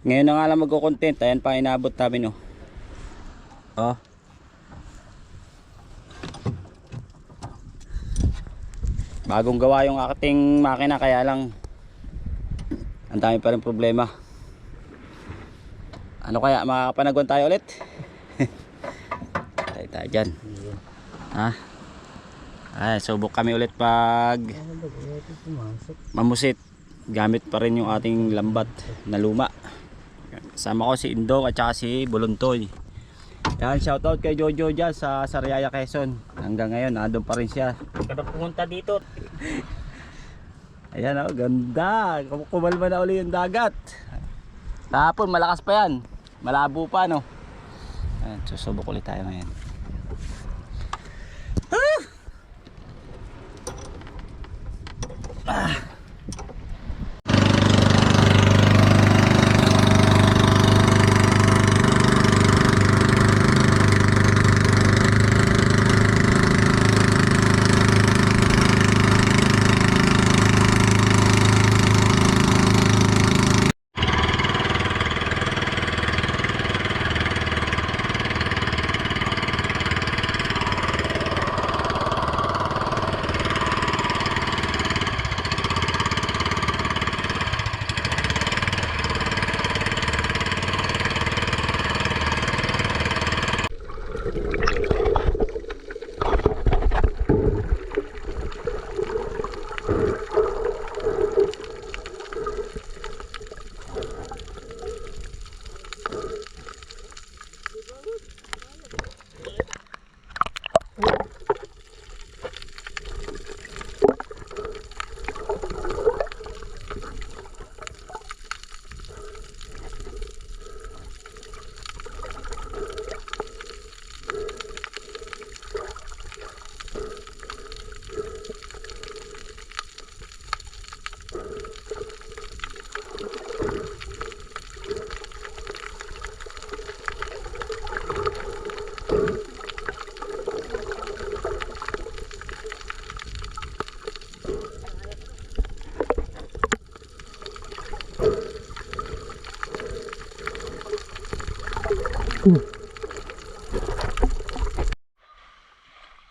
Ngayon na nga lang magko-content. Ayan pa inabot namin, oh. Oh. Bagong gawa yung ating makina, kaya lang ang dami pa rin problema. Ano kaya, makakapanagwan tayo ulit? Tayo dyan. Ha? Ay, subok kami ulit pag mamusit. Gamit pa rin yung ating lambat na luma. Kasama ko si Indong at saka si Buluntoy. Yan, shoutout kay Jojo dyan sa Sariaya, Quezon. Hanggang ngayon, nandun pa rin siya. Kada pumunta dito. Ayan, oh, ganda. Kumalma na uli yung dagat. Kahapon, malakas pa yan. Malabo pa, no? Ayan, susubok ulit tayo ngayon.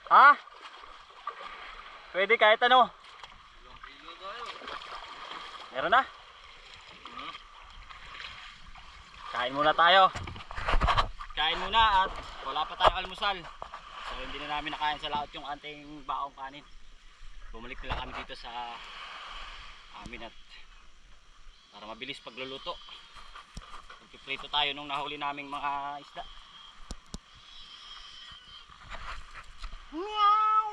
Ha? Pwede kahit ano. Meron na? Kain muna tayo. Kain muna at wala pa tayong almusal. So hindi na namin nakain sa laot yung ating baong kanin. Bumalik na lang kami dito sa amin at para mabilis pagluluto. Magpiprito tayo nung nahuli naming mga isda. Wow!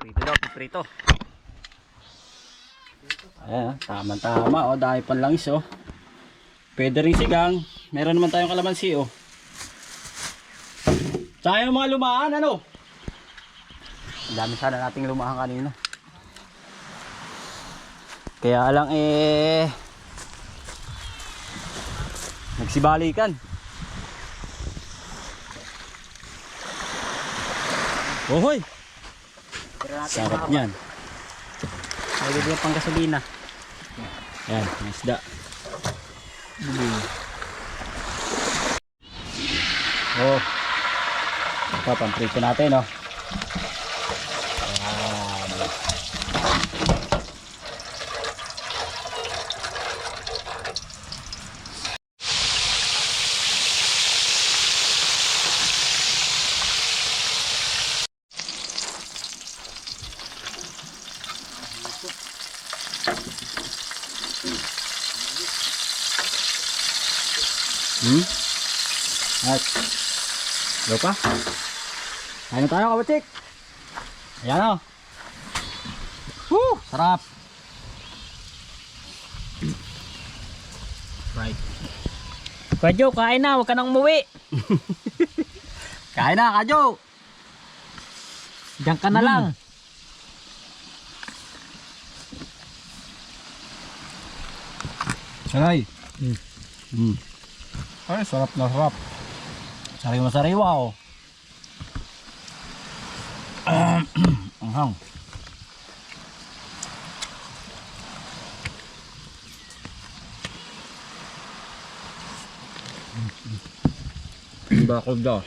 Prito daw, prito. Ayan, tama-tama, oh, dahil panlangis, oh. Pwede rin sigang. Meron naman tayong kalamansi, oh. Tsaka yung mga lumaan, ano? Ang dami sana nating lumahan kanina. Kaya lang, nagsibalikan. Ohoy! Sarap niyan. Pwede din pang gasolina. Yan, may isda. Oh. Ito, pamprito natin, oh. At lo pa. Kain na tayo, kabachik. Ayan, oh. Woo! Sarap. Right. Kadyo, kain na, huwag ka nang umuwi. Kain na, Kadyo. Diyan ka na lang. Saray. Ay, sarap na sarap. Sariwa-sariwa, oh. Anghang. bakod daw.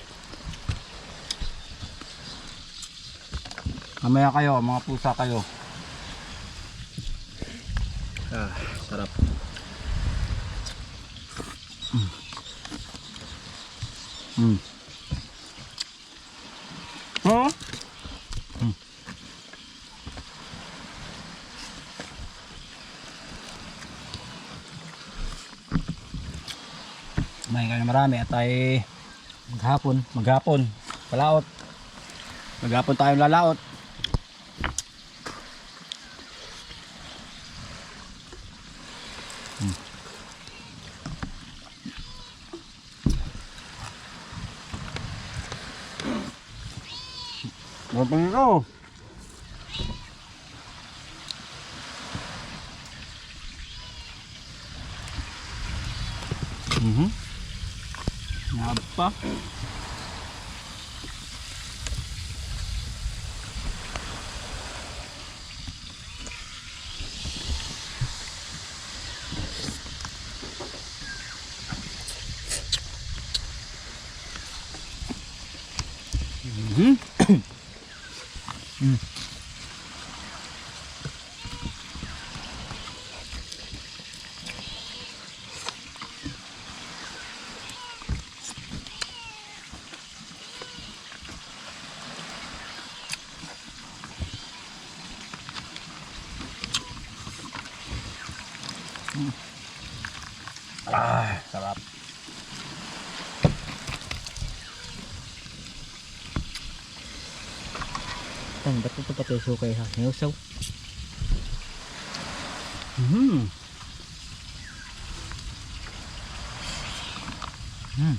Mamaya kayo, mga pusa kayo. Ah, sarap. Huh? Kumain kayo na marami at ay maghapon, palaot. Maghapon tayong lalaot. Mapang ito. Apa? Ah, sarap. Tan, ba't ito pati sukay ha? Niusaw. Mm. Hmm.